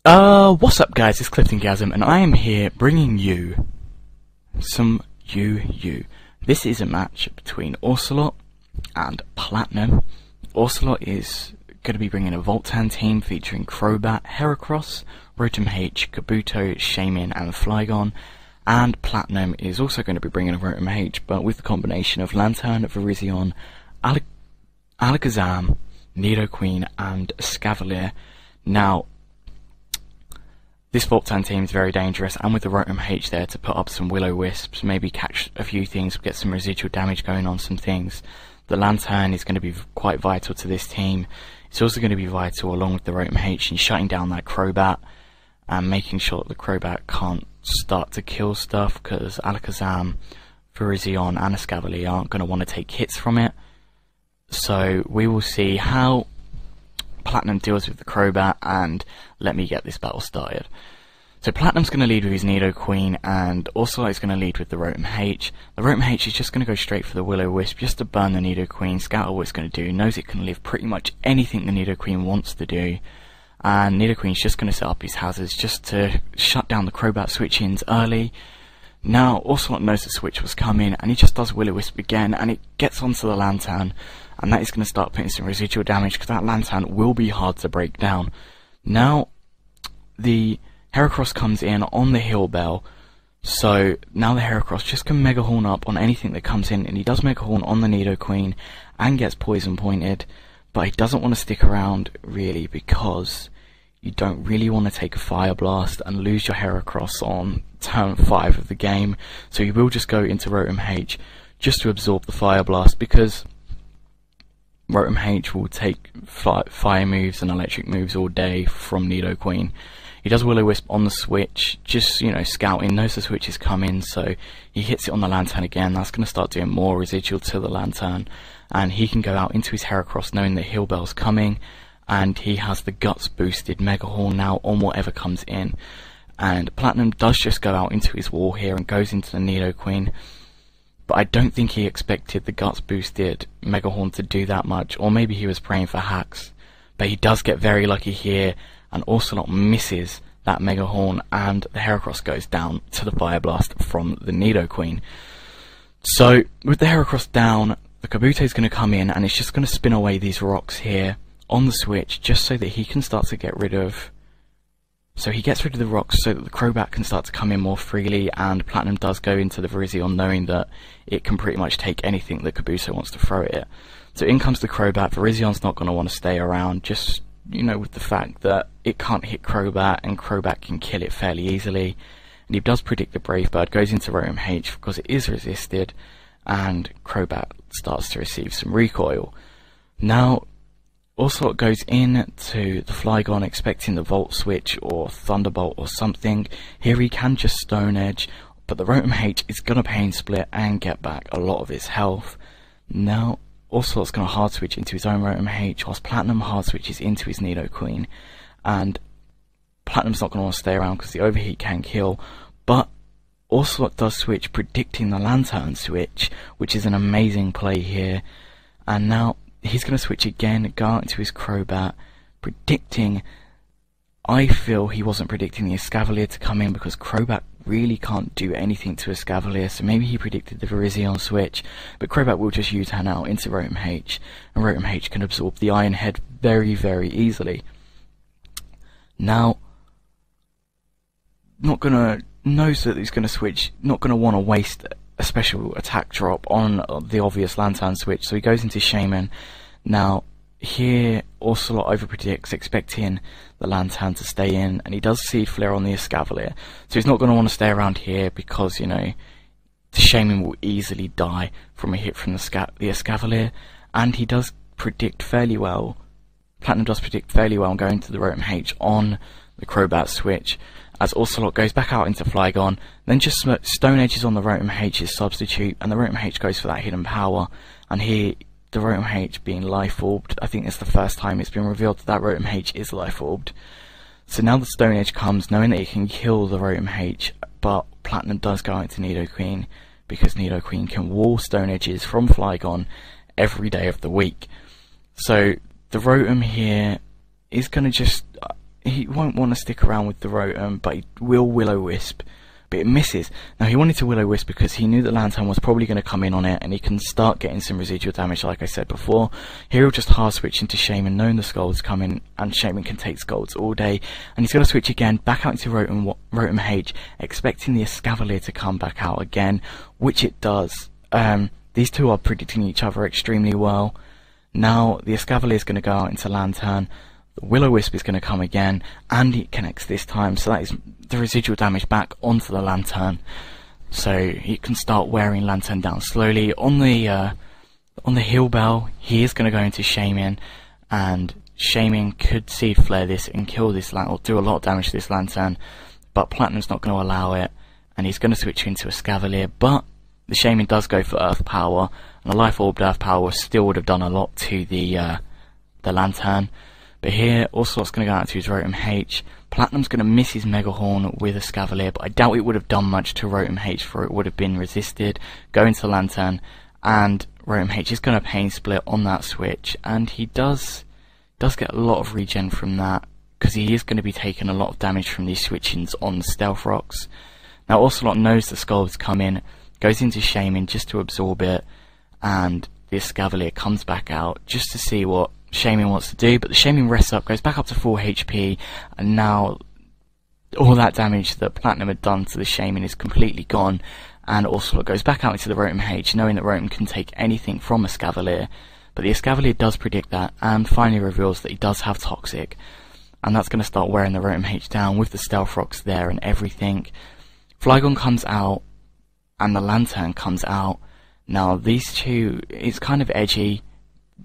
What's up guys, it's Clifftongasium and I am here bringing you some UU. This is a match between Orcelot and Platinum. Orcelot is going to be bringing a Voltan team featuring Croak, Heracross, Rotom H, Kabuto, Shaman and Flygon, and Platinum is also going to be bringing a Rotom H but with the combination of Lantern, Virizion, Alakazam, Nidoqueen and Escavalier. Now, this Voltan team is very dangerous, and with the Rotom H there to put up some Will-O-Wisps, maybe catch a few things, get some residual damage going on some things. The Lantern is going to be quite vital to this team. It's also going to be vital along with the Rotom H in shutting down that Croak and making sure that the Croak can't start to kill stuff, because Alakazam, Virizion and Escavalier aren't going to want to take hits from it. So we will see how Platinum deals with the Croak, and let me get this battle started. So Platinum's going to lead with his Nidoqueen, and Orcelot is going to lead with the Rotom H. The Rotom H is just going to go straight for the Will-O-Wisp just to burn the Nidoqueen, scout out what it's going to do, knows it can live pretty much anything the Nidoqueen wants to do, and Nidoqueen's just going to set up his hazards just to shut down the Croak switch-ins early. Now Orcelot knows the switch was coming, and he just does Will-O-Wisp again, and it gets onto the Lantern, and that is going to start putting some residual damage, because that Lantern will be hard to break down. Now the Heracross comes in on the Heal Bell, so now the Heracross just can Mega Horn up on anything that comes in, and he does Mega Horn on the Nidoqueen and gets Poison Pointed, but he doesn't want to stick around really, because you don't really want to take a Fire Blast and lose your Heracross on turn 5 of the game, so you will just go into Rotom H just to absorb the Fire Blast, because Rotom H will take fire moves and electric moves all day from Nidoqueen. He does Will-O-Wisp on the switch, just, scouting, knows the switch is coming, so he hits it on the Lantern again. That's going to start doing more residual to the Lantern, and he can go out into his Heracross knowing that Heal Bell's coming, and he has the Guts boosted Mega Horn now on whatever comes in. And Platinum does just go out into his wall here and goes into the Nidoqueen, but I don't think he expected the Guts boosted Mega Horn to do that much, or maybe he was praying for hacks. But he does get very lucky here, and Orcelot misses that Mega Horn, and the Heracross goes down to the Fire Blast from the Nidoqueen. So with the Heracross down, the Kabuto is going to come in, and it's just going to spin away these rocks here on the switch, just so that he can start to get rid of. So he gets rid of the rocks so that the Croak can start to come in more freely, and Platinum does go into the Virizion knowing that it can pretty much take anything that Kabuto wants to throw at it. So in comes the Croak. Virizion's not going to want to stay around, just, with the fact that it can't hit Croak, and Croak can kill it fairly easily. And he does predict the Brave Bird, goes into Rotom H because it is resisted, and Croak starts to receive some recoil. Now Orcelot goes in to the Flygon expecting the Volt Switch or Thunderbolt or something. Here he can just Stone Edge, but the Rotom H is going to Pain Split and get back a lot of his health. Now Orcelot's going to Hard Switch into his own Rotom H, whilst Platinum Hard Switches into his Nidoqueen. And Platinum's not going to want to stay around because the Overheat can kill, but Orcelot does switch, predicting the Lantern switch, which is an amazing play here. And now he's going to switch again, go out into his Croak, predicting. I feel he wasn't predicting the Escavalier to come in, because Croak really can't do anything to Escavalier, so maybe he predicted the Virizion switch, but Croak will just U-turn out into Rotom H, and Rotom H can absorb the Iron Head very, very easily. Now, knows that he's going to switch, not going to want to waste a special attack drop on the obvious Lantern switch, so he goes into Shaman. Now here Orcelot overpredicts, expecting the Lantern to stay in, and he does Seed Flare on the Escavalier, so he's not going to want to stay around here, because the Shaman will easily die from a hit from the Escavalier. And he does predict fairly well, Platinum does predict fairly well, going to the Rotom H on the Croak switch, as Orcelot goes back out into Flygon, then just Stone Edges on the Rotom H's substitute, and the Rotom H goes for that hidden power. And here the Rotom H being Life Orbed, I think it's the first time it's been revealed that Rotom H is Life Orbed. So now the Stone Edge comes, knowing that it can kill the Rotom H, but Platinum does go into Nidoqueen, because Nidoqueen can wall Stone Edges from Flygon every day of the week. So the Rotom here is going to just he won't want to stick around with the Rotom, but he will Will-O-Wisp. But it misses. Now he wanted to Will-O-Wisp because he knew that Lantern was probably going to come in on it, and he can start getting some residual damage like I said before. Here he'll just hard switch into Shaman, knowing the Scold's coming, and Shaman can take Scolds all day. And he's going to switch again, back out into Rotom H, expecting the Escavalier to come back out again, which it does. These two are predicting each other extremely well. Now the Escavalier is going to go out into Lantern. The Will-O-Wisp is going to come again, and it connects this time, so that is the residual damage back onto the Lantern. So he can start wearing Lantern down slowly. On the Heal Bell, he is going to go into Shaman, and Shaman could Seed Flare this and kill this Lantern, or do a lot of damage to this Lantern, but Platinum's not going to allow it, and he's going to switch into Escavalier, but the Shaman does go for Earth Power, and the Life Orb Earth Power still would have done a lot to the Lantern. But here, Orcelot's going to go out to his Rotom H. Platinum's going to miss his Mega Horn with Escavalier, but I doubt it would have done much to Rotom H, for it would have been resisted. Go into Lantern, and Rotom H is going to Pain Split on that switch, and he does get a lot of regen from that, because he is going to be taking a lot of damage from these switchings on the Stealth Rocks. Now Orcelot knows the Scold's come in, goes into Shaman just to absorb it, and the Escavalier comes back out just to see what Shaman wants to do, but the Shaman rests up, goes back up to 4 HP, and now all that damage that Platinum had done to the Shaman is completely gone, and Orcelot goes back out into the Rotom H, knowing that Rotom can take anything from Escavalier, but the Escavalier does predict that, and finally reveals that he does have Toxic, and that's going to start wearing the Rotom H down with the Stealth Rocks there and everything. Flygon comes out, and the Lantern comes out. Now these two, it's kind of edgy,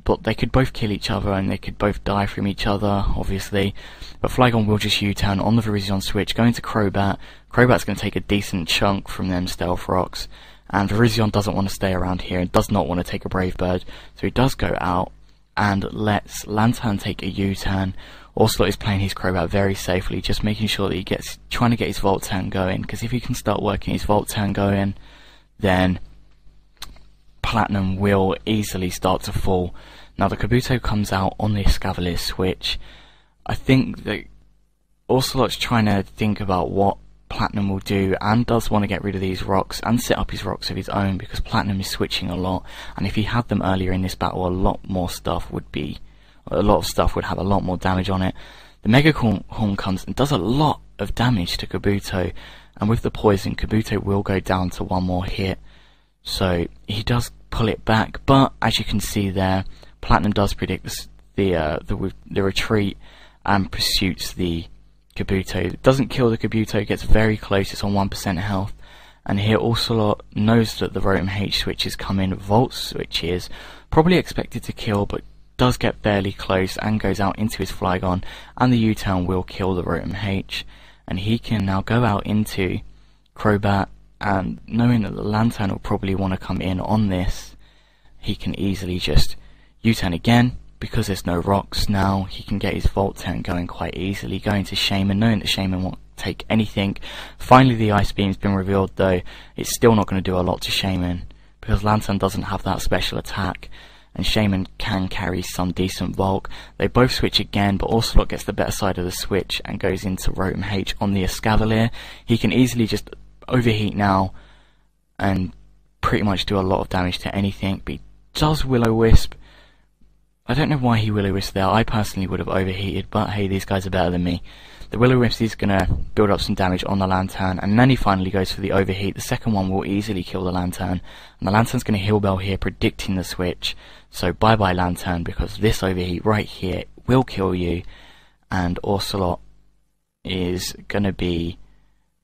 but they could both kill each other and they could both die from each other, obviously. But Flygon will just U-turn on the Virizion switch, go into Crobat. Crobat's going to take a decent chunk from them Stealth Rocks, and Virizion doesn't want to stay around here and does not want to take a Brave Bird, so he does go out and lets Lantern take a U-turn. Orcelot is playing his Crobat very safely, just making sure that he gets, trying to get his Volt Turn going, because if he can start working his Volt Turn going, then Platinum will easily start to fall. Now the Kabuto comes out on the Escavalier switch. I think that Orcelot's trying to think about what Platinum will do, and does want to get rid of these rocks and set up his rocks of his own, because Platinum is switching a lot, and if he had them earlier in this battle, a lot of stuff would have a lot more damage on it. The Mega Horn comes and does a lot of damage to Kabuto, and with the poison, Kabuto will go down to one more hit. So he does pull it back, but as you can see there, Platinum does predict the retreat and pursues the Kabuto. Doesn't kill the Kabuto, gets very close, it's on 1% health. And here Orcelot knows that the Rotom H switch is coming, Volt switch is probably expected to kill, but does get fairly close and goes out into his Flygon, and the U-turn will kill the Rotom H. And he can now go out into Crobat, and knowing that the Lantern will probably want to come in on this, he can easily just U-turn again. Because there's no rocks now, he can get his Volt Turn going quite easily, going to Shaman, knowing that Shaman won't take anything. Finally the Ice Beam's been revealed, though it's still not going to do a lot to Shaman, because Lantern doesn't have that special attack, and Shaman can carry some decent bulk. They both switch again, but Orcelot gets the better side of the switch and goes into Rotom H on the Escavalier. He can easily just overheat now and pretty much do a lot of damage to anything, but he does Will-O-Wisp. I don't know why he Will-O-Wisp there. I personally would have overheated, but hey, these guys are better than me. The Will-O-Wisp is going to build up some damage on the Lantern, and then he finally goes for the overheat. The second one will easily kill the Lantern, and the Lantern's going to Heal Bell here, predicting the switch. So bye bye Lantern, because this overheat right here will kill you, and Orcelot is going to be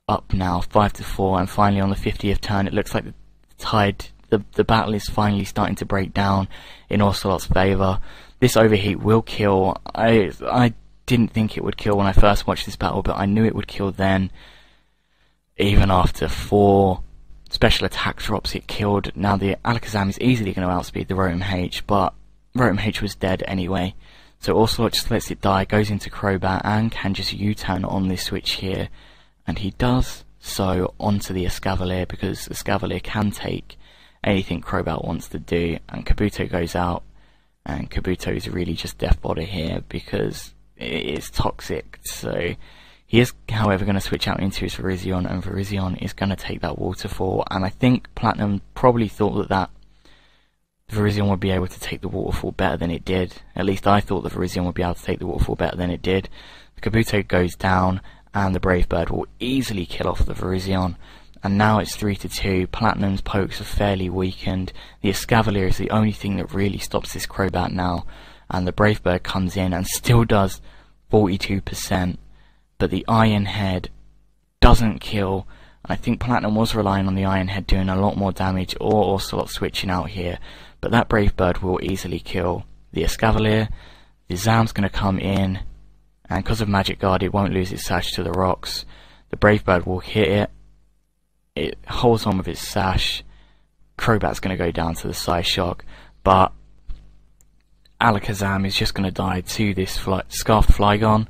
up now 5-4, and finally on the 50th turn it looks like the tide, the battle is finally starting to break down in Orcelot's favour. This overheat will kill. I didn't think it would kill when I first watched this battle, but I knew it would kill then. Even after 4 special attack drops it killed. Now the Alakazam is easily going to outspeed the Rotom H, but Rotom H was dead anyway. So Orcelot just lets it die, goes into Crobat, and can just U-turn on this switch here. And he does so onto the Escavalier, because Escavalier can take anything Crobat wants to do, and Kabuto goes out, and Kabuto is really just death body here, because is toxic. So he is, however, going to switch out into his Virizion, and Virizion is going to take that waterfall. And I think Platinum probably thought that Virizion would be able to take the waterfall better than it did. At least I thought the Virizion would be able to take the waterfall better than it did. The Kabuto goes down, and the Brave Bird will easily kill off the Virizion. And now it's 3-2. Platinum's pokes are fairly weakened. The Escavalier is the only thing that really stops this Crobat now. And the Brave Bird comes in and still does 42%. But the Iron Head doesn't kill. I think Platinum was relying on the Iron Head doing a lot more damage, or Orcelot switching out here. But that Brave Bird will easily kill the Escavalier. The Zam's going to come in. And because of Magic Guard, it won't lose its sash to the rocks. The Brave Bird will hit it. It holds on with its sash. Crobat's going to go down to the Psyshock, but Alakazam is just going to die to this Scarfed Flygon,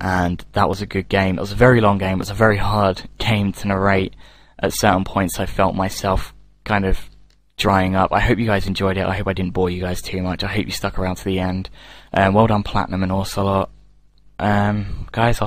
and that was a good game. It was a very long game. It was a very hard game to narrate. At certain points I felt myself kind of drying up. I hope you guys enjoyed it. I hope I didn't bore you guys too much. I hope you stuck around to the end. Well done Platinum and Orcelot. Guys,